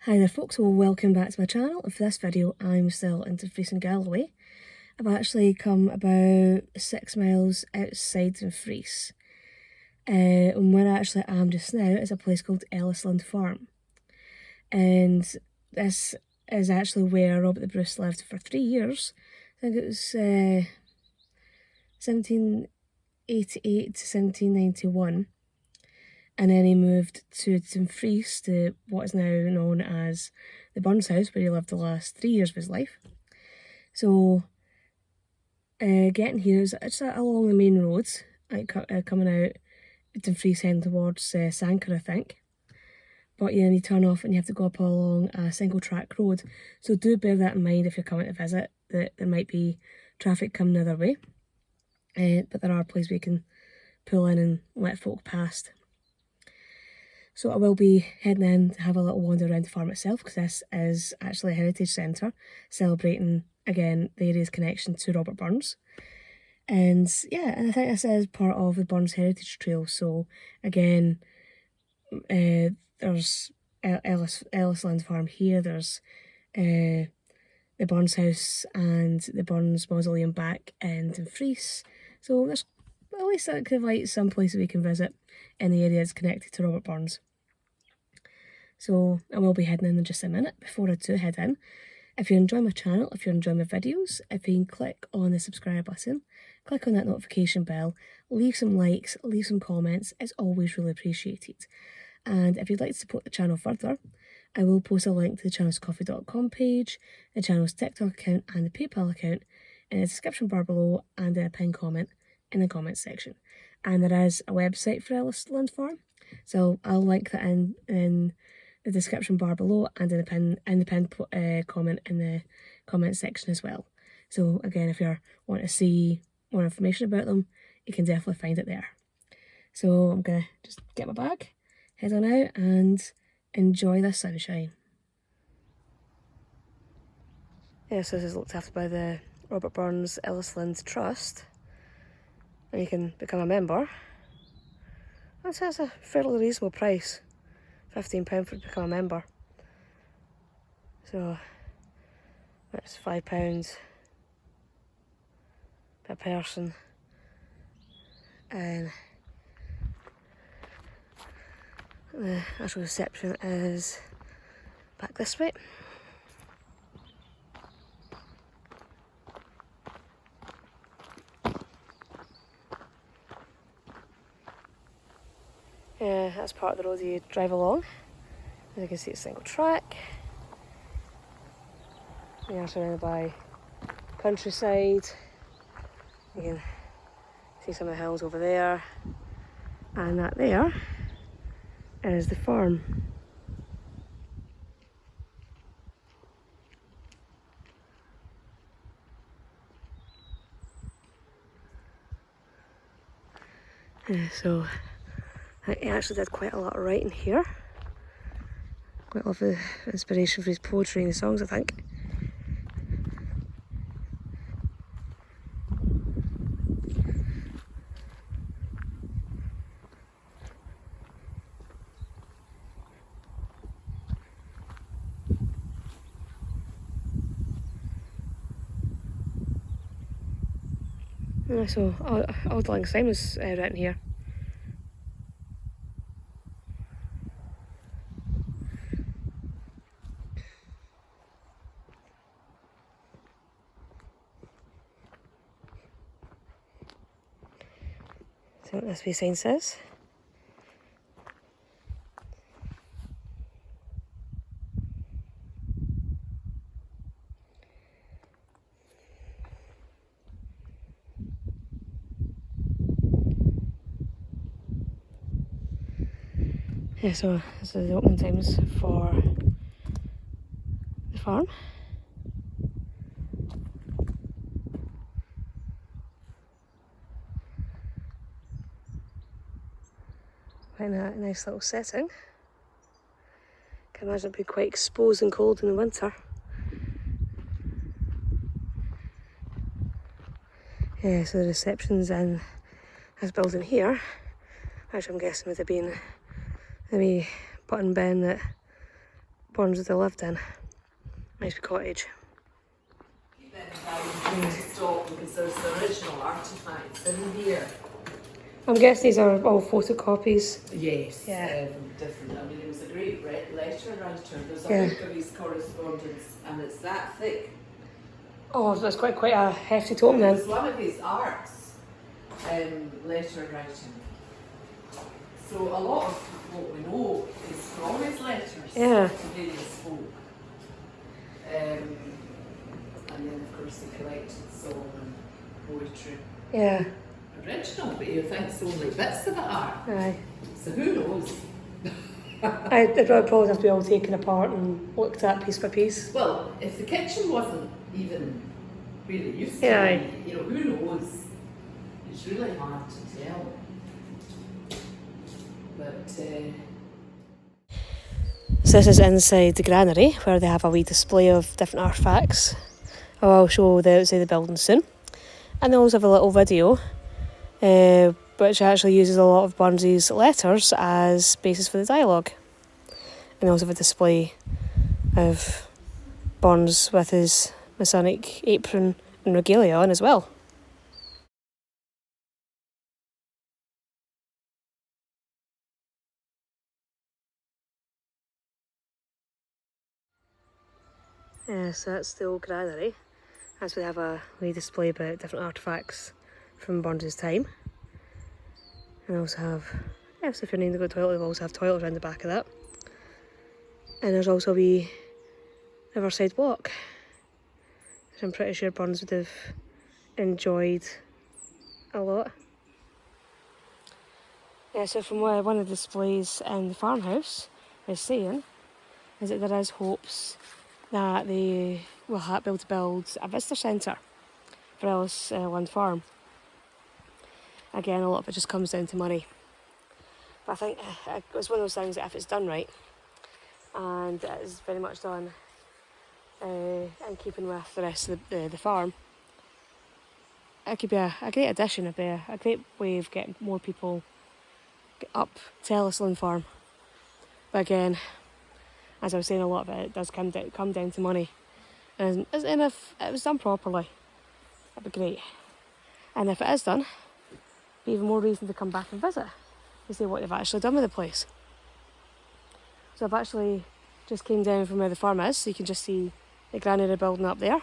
Hi there folks, well welcome back to my channel, and for this video I'm still in Dumfries in Galloway. I've actually come about 6 miles outside Dumfries, and where I actually am just now is a place called Ellisland Farm, and this is actually where Robert the Bruce lived for 3 years. I think it was 1788 to 1791. And then he moved to Dumfries, to what is now known as the Burns house, where he lived the last 3 years of his life. So, getting here is just along the main roads, like coming out Dumfries heading towards Sanker, I think. But yeah, you turn off and you have to go up along a single track road. So do bear that in mind if you're coming to visit, that there might be traffic coming the other way. But there are places we can pull in and let folk past. So I will be heading in to have a little wander around the farm itself, because this is actually a heritage centre, celebrating, again, the area's connection to Robert Burns. And yeah, and I think this is part of the Burns Heritage Trail. So again, there's Ellisland Farm here, there's the Burns house and the Burns mausoleum back in Dumfries. So there's at least kind of like some places we can visit in the area that's connected to Robert Burns. So I will be heading in just a minute. Before I do head in, if you're enjoying my channel, if you're enjoying my videos, if you can click on the subscribe button, click on that notification bell, leave some likes, leave some comments, it's always really appreciated. And if you'd like to support the channel further, I will post a link to the channel's coffee.com page, the channel's TikTok account and the PayPal account in the description bar below, and in a pinned comment in the comments section. And there is a website for Ellisland Farm, so I'll link that in the description bar below and in the pinned comment in the comment section as well. So again, if you want to see more information about them, you can definitely find it there. So I'm gonna just get my bag, head on out and enjoy the sunshine. Yes, this is looked after by the Robert Burns Ellisland Trust, and you can become a member. That's a fairly reasonable price, £15 for to become a member. So that's £5 per person, and the actual reception is back this way. Yeah, that's part of the road you drive along. As you can see, it's single track. We are surrounded by countryside. You can see some of the hills over there, and that there is the farm. So he actually did quite a lot of writing here. Quite a lot of inspiration for his poetry and his songs, I think. So Old Lang Syne was written here. So what this wee sign says. Yeah, so this is the opening times for the farm. Quite a nice little setting. Can imagine it being quite exposed and cold in the winter. Yeah, so the reception's in this building here, which I'm guessing would have been the wee button bin that Burns they lived in. Nice wee cottage. Stop because there's the original artefacts in here. I'm guessing these are all photocopies. Yes, Yeah. different. I mean, he was a great letter writer. There's a Yeah. book of his correspondence, and it's that thick. Oh, that's quite a hefty tome then. It's one of his arts, letter writing. So a lot of what we know is from his letters Yeah. to various folk. And then of course he collected song and poetry. Yeah. Original, but you think only bits of it are. Aye. So who knows? I'd probably have to be all taken apart and looked at piece by piece. Well, if the kitchen wasn't even where it used to Yeah. be, you know, who knows? It's really hard to tell. But So this is inside the granary where they have a wee display of different artefacts. I'll show the outside the building soon. And they also have a little video which actually uses a lot of Burns's letters as basis for the dialogue. And they also have a display of Burns with his Masonic apron and regalia on as well. So that's the old granary. That's where they have a wee display about different artefacts from Burns's time. And also have, so if you're needing to go to the toilet, they also have toilets around the back of that. And there's also a wee riverside walk, which I'm pretty sure Burns would have enjoyed a lot. So from what one of the displays in the farmhouse is saying, is that there is hopes that they will be able to build a visitor centre for Ellisland Farm. Again, a lot of it just comes down to money. But I think it's one of those things that if it's done right, and it is very much done in keeping with the rest of the farm, it could be a great addition. It'd be a great way of getting more people up to Ellisland Farm. But again, as I was saying, a lot of it does come down to money. And if it was done properly, that'd be great. And if it is done, be even more reason to come back and visit to see what they've actually done with the place. So I've actually just came down from where the farm is, so you can just see the granary building up there.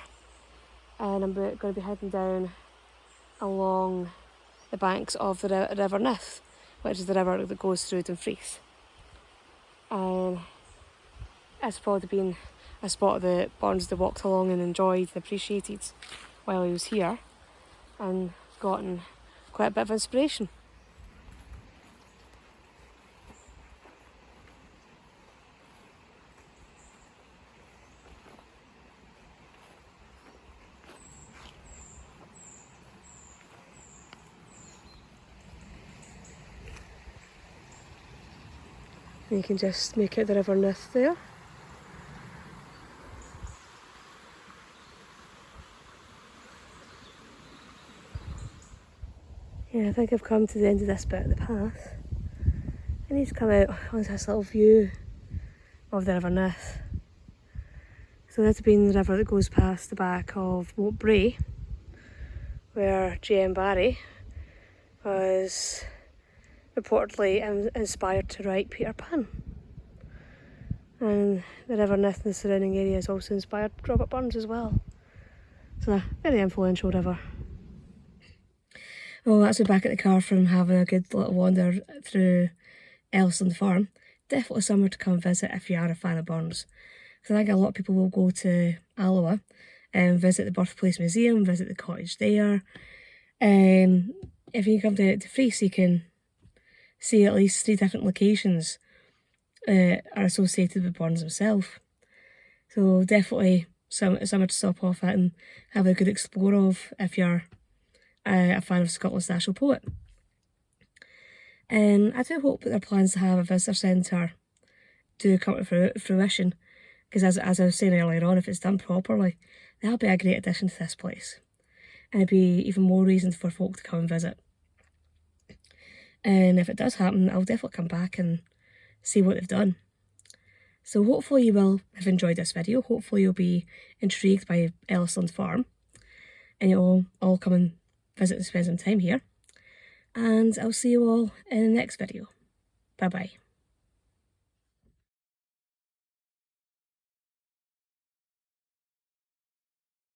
And I'm going to be heading down along the banks of the River Nith, which is the river that goes through Dumfries. And it's probably been a spot that Burns walked along and enjoyed and appreciated while he was here, and gotten quite a bit of inspiration. And you can just make out the River Nith there. Yeah, I think I've come to the end of this bit of the path. I need to come out onto this little view of the River Nith. So that's been the river that goes past the back of Moat Bray, where J.M. Barrie was reportedly inspired to write Peter Pan. And the River Nith and the surrounding area has also inspired Robert Burns as well. So a very influential river. Well, that's me back at the car from having a good little wander through Ellisland Farm. Definitely somewhere to come visit if you are a fan of Burns. Because I think a lot of people will go to Alloa and visit the Birthplace Museum, visit the cottage there. If you come to Dumfries, you can see at least 3 different locations are associated with Burns himself. So definitely somewhere to stop off at and have a good explore of if you're a fan of Scotland's national poet. And I do hope that their plans to have a visitor centre do come to fruition, because as I was saying earlier on, if it's done properly, that'll be a great addition to this place. And it'd be even more reason for folk to come and visit. And if it does happen, I'll definitely come back and see what they've done. So hopefully you will have enjoyed this video. Hopefully you'll be intrigued by Ellisland Farm and you'll all come and visit and spend some time here. And I'll see you all in the next video. Bye bye.